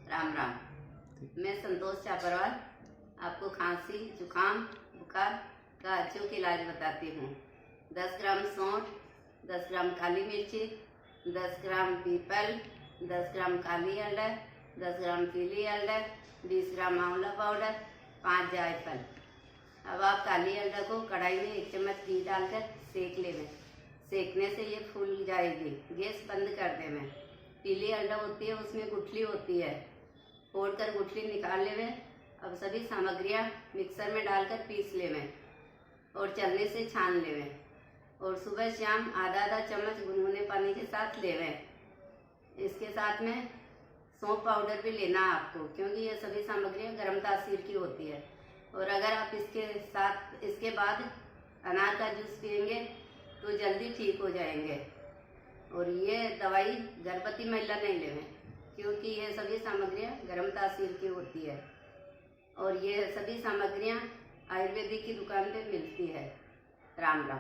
राम राम। मैं संतोष चापरवाल आपको खांसी, जुकाम, बुखार का अच्छों की इलाज बताती हूँ। 10 ग्राम सौंठ, 10 ग्राम काली मिर्ची, 10 ग्राम पीपल, 10 ग्राम काली हल्दर, 10 ग्राम पीली हल्दर, 20 ग्राम आंवला पाउडर, 5 जायफल। अब आप काली हल्दर को कढ़ाई में 1 चम्मच घी डालकर सेक लेवें। सेकने से ये फूल जाएगी, गैस बंद कर देवें। पीली हल्दर होती है, उसमें गुठली होती है, फोड़ कर गुठली निकाल लेवें। अब सभी सामग्रियां मिक्सर में डालकर पीस लेवें और चलने से छान लेवें और सुबह शाम आधा आधा चम्मच गुनगुने पानी के साथ लेवें। इसके साथ में सौंफ पाउडर भी लेना आपको, क्योंकि ये सभी सामग्रियां गर्म तासीर की होती है। और अगर आप इसके बाद अनार का जूस पिएंगे तो जल्दी ठीक हो जाएंगे। और ये दवाई गर्भवती महिला नहीं लेवें, क्योंकि ये सभी सामग्रियां गर्म तासीर की होती है और ये सभी सामग्रियां आयुर्वेदिक की दुकान पे मिलती है। राम राम।